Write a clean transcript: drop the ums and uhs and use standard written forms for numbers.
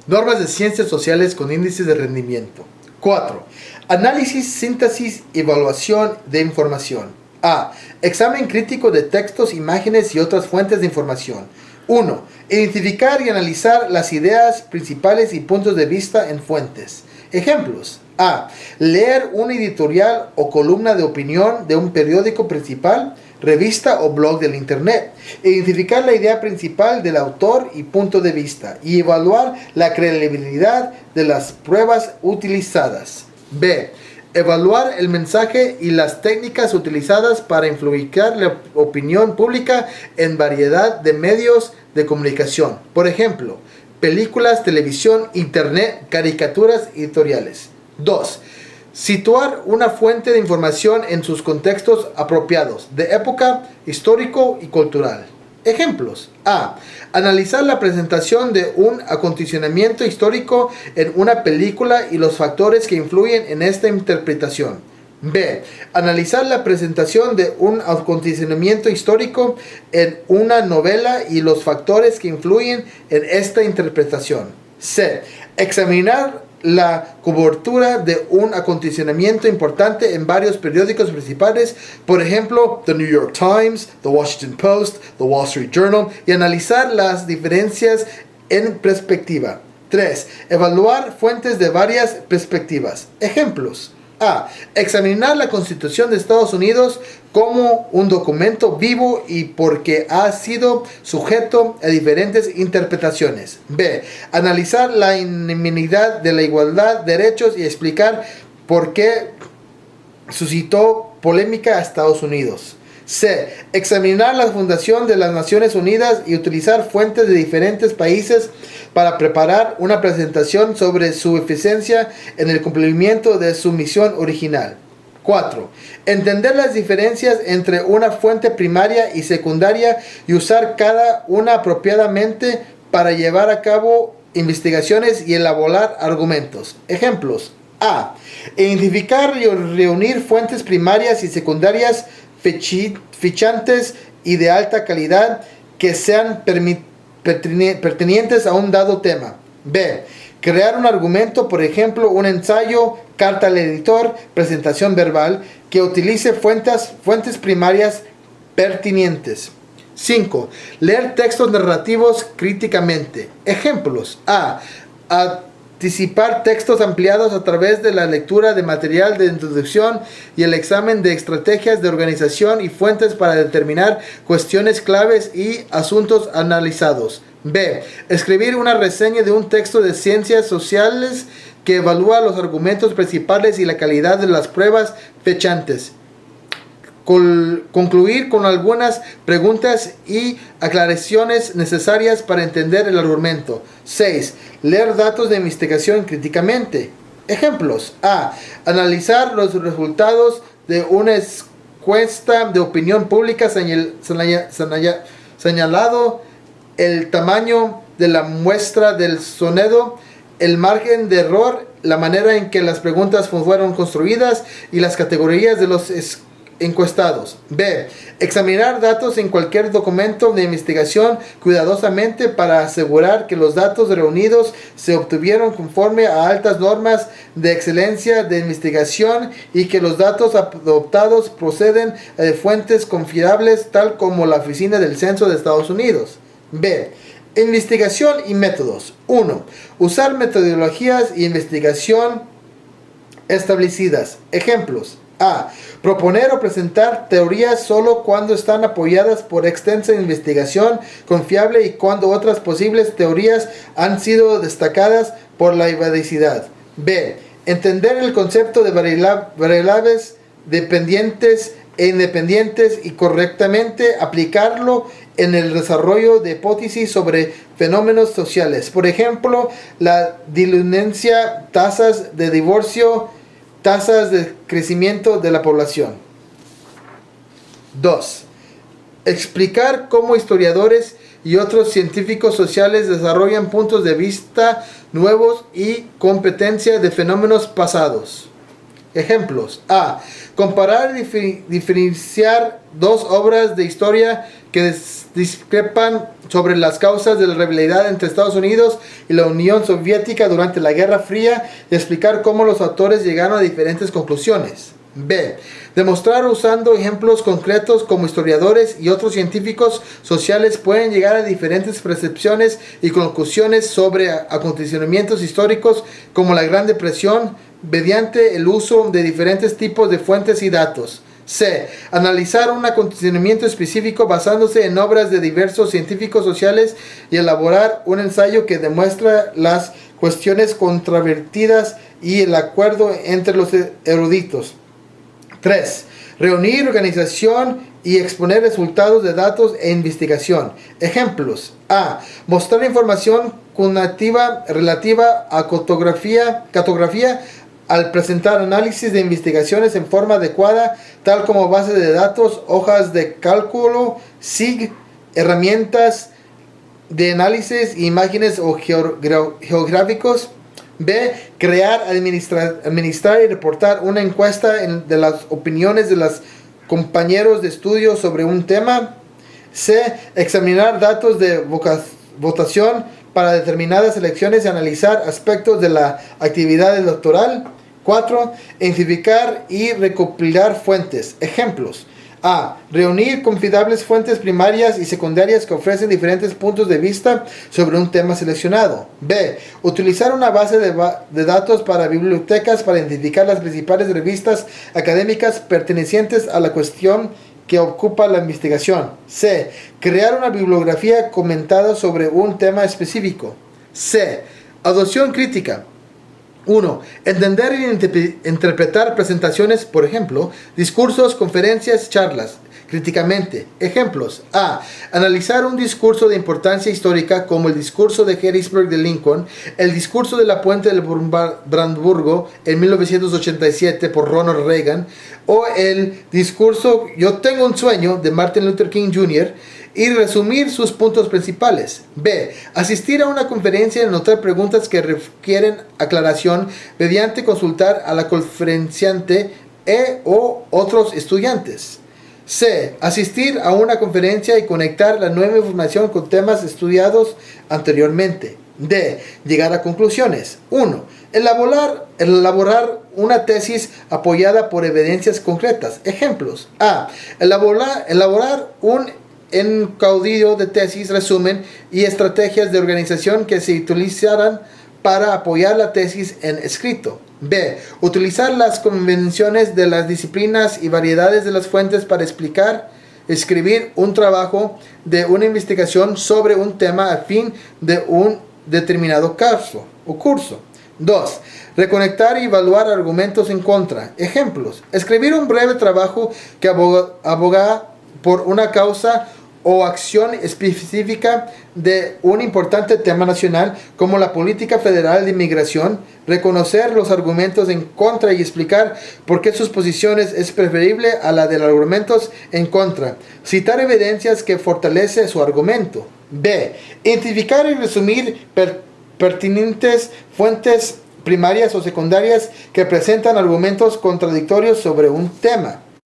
Normas de ciencias sociales con índices de rendimiento. 4. Análisis, síntesis, evaluación de información. A. Examen crítico de textos, imágenes y otras fuentes de información. 1. Identificar y analizar las ideas principales y puntos de vista en fuentes. Ejemplos. A. Leer un editorial o columna de opinión de un periódico principal, revista o blog del internet. Identificar la idea principal del autor y punto de vista y evaluar la credibilidad de las pruebas utilizadas. B. Evaluar el mensaje y las técnicas utilizadas para influir la opinión pública en variedad de medios de comunicación. Por ejemplo, películas, televisión, internet, caricaturas, editoriales. 2. Situar una fuente de información en sus contextos apropiados, de época, histórico y cultural. Ejemplos. A. Analizar la presentación de un acondicionamiento histórico en una película y los factores que influyen en esta interpretación. B. Analizar la presentación de un acondicionamiento histórico en una novela y los factores que influyen en esta interpretación. C. Examinar la cobertura de un acondicionamiento importante en varios periódicos principales, por ejemplo, The New York Times, The Washington Post, The Wall Street Journal, y analizar las diferencias en perspectiva. 3. Evaluar fuentes de varias perspectivas. Ejemplos. A. Examinar la Constitución de Estados Unidos como un documento vivo y porque ha sido sujeto a diferentes interpretaciones. B. Analizar la inmunidad de la igualdad de derechos y explicar por qué suscitó polémica a Estados Unidos. C. Examinar la fundación de las Naciones Unidas y utilizar fuentes de diferentes países para preparar una presentación sobre su eficiencia en el cumplimiento de su misión original. 4. Entender las diferencias entre una fuente primaria y secundaria y usar cada una apropiadamente para llevar a cabo investigaciones y elaborar argumentos. Ejemplos. A. Identificar y reunir fuentes primarias y secundarias fichantes y de alta calidad que sean pertinentes a un dado tema. B. Crear un argumento, por ejemplo, un ensayo, carta al editor, presentación verbal, que utilice fuentes primarias pertinentes. 5. Leer textos narrativos críticamente. Ejemplos. A. Anticipar textos ampliados a través de la lectura de material de introducción y el examen de estrategias de organización y fuentes para determinar cuestiones claves y asuntos analizados. B. Escribir una reseña de un texto de ciencias sociales que evalúa los argumentos principales y la calidad de las pruebas fechantes. Concluir con algunas preguntas y aclaraciones necesarias para entender el argumento. 6. Leer datos de investigación críticamente. Ejemplos. A. Analizar los resultados de una encuesta de opinión pública señalado el tamaño de la muestra del sonido, el margen de error, la manera en que las preguntas fueron construidas y las categorías de los encuestados. B. Examinar datos en cualquier documento de investigación cuidadosamente para asegurar que los datos reunidos se obtuvieron conforme a altas normas de excelencia de investigación y que los datos adoptados proceden de fuentes confiables tal como la Oficina del Censo de Estados Unidos. B. Investigación y métodos. 1. Usar metodologías y investigación establecidas. Ejemplos. A. Proponer o presentar teorías solo cuando están apoyadas por extensa investigación confiable y cuando otras posibles teorías han sido destacadas por la veracidad. B. Entender el concepto de variables dependientes e independientes y correctamente aplicarlo en el desarrollo de hipótesis sobre fenómenos sociales. Por ejemplo, la delincuencia, tasas de divorcio, tasas de crecimiento de la población. 2. Explicar cómo historiadores y otros científicos sociales desarrollan puntos de vista nuevos y competencia de fenómenos pasados. Ejemplos. A. Comparar y diferenciar dos obras de historia que discrepan sobre las causas de la rivalidad entre Estados Unidos y la Unión Soviética durante la Guerra Fría y explicar cómo los autores llegaron a diferentes conclusiones. B. Demostrar usando ejemplos concretos cómo historiadores y otros científicos sociales pueden llegar a diferentes percepciones y conclusiones sobre acontecimientos históricos como la Gran Depresión mediante el uso de diferentes tipos de fuentes y datos. C. Analizar un acontecimiento específico basándose en obras de diversos científicos sociales y elaborar un ensayo que demuestra las cuestiones controvertidas y el acuerdo entre los eruditos. 3. Reunir, organización y exponer resultados de datos e investigación. Ejemplos. A. Mostrar información cuantitativa relativa a cartografía al presentar análisis de investigaciones en forma adecuada, tal como bases de datos, hojas de cálculo, SIG, herramientas de análisis, imágenes o geográficos. B. Crear, administrar y reportar una encuesta de las opiniones de los compañeros de estudio sobre un tema. C. Examinar datos de votación para determinadas elecciones y analizar aspectos de la actividad doctoral. 4. Identificar y recopilar fuentes. Ejemplos. A. Reunir confiables fuentes primarias y secundarias que ofrecen diferentes puntos de vista sobre un tema seleccionado. B. Utilizar una base de datos para bibliotecas para identificar las principales revistas académicas pertenecientes a la cuestión que ocupa la investigación. C. Crear una bibliografía comentada sobre un tema específico. C. Adopción crítica. 1. Entender y interpretar presentaciones, por ejemplo, discursos, conferencias, charlas, críticamente. Ejemplos. A. Analizar un discurso de importancia histórica como el discurso de Gettysburg de Lincoln, el discurso de la Puente del Brandenburgo en 1987 por Ronald Reagan, o el discurso Yo tengo un sueño de Martin Luther King Jr., y resumir sus puntos principales. B. Asistir a una conferencia y anotar preguntas que requieren aclaración mediante consultar a la conferenciante o otros estudiantes. C. Asistir a una conferencia y conectar la nueva información con temas estudiados anteriormente. D. Llegar a conclusiones. 1. Elaborar una tesis apoyada por evidencias concretas. Ejemplos. A. Elaborar un encaudillo de tesis, resumen y estrategias de organización que se utilizarán para apoyar la tesis en escrito. B. Utilizar las convenciones de las disciplinas y variedades de las fuentes para escribir un trabajo de una investigación sobre un tema a fin de un determinado caso o curso. 2. Reconectar y evaluar argumentos en contra. Ejemplos. Escribir un breve trabajo que aboga por una causa o acción específica de un importante tema nacional como la política federal de inmigración, reconocer los argumentos en contra y explicar por qué sus posiciones es preferible a la de los argumentos en contra, citar evidencias que fortalece su argumento. B. Identificar y resumir pertinentes fuentes primarias o secundarias que presentan argumentos contradictorios sobre un tema.